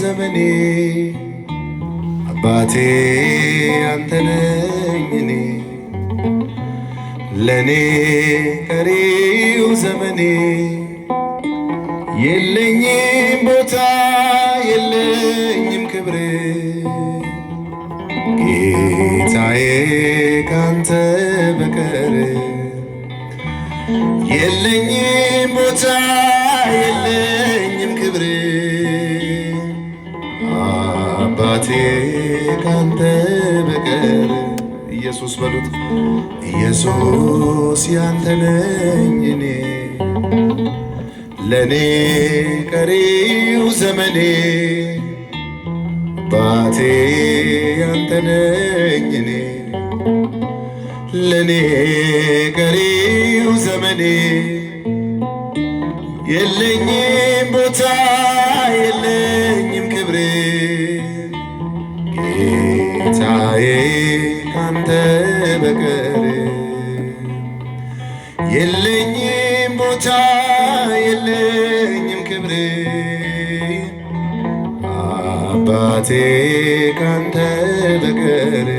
ዘመኔ አባቴ አንተ ነህ እኔ ለኔ ቀሪው ዘመኔ የለኝም ቦታ የለኝም ክብር ጌታዬ ካንተ በቀር የለኝም ቦታ የለኝም ክብር አባቴ ካንተ በቀር ኢየሱስ በሉት ኢየሱስ ያንተ ነኝ እኔ ለኔ ቀሪው ዘመኔ አባቴ ያንተ ነኝ እኔ ለኔ ቀሪው ዘመኔ የለኝም ቦታ የለኝም ክብር ጌታዬ ካንተ በቀር የለኝም ቦታ የለኝም ክብር አባቴ ካንተ በቀር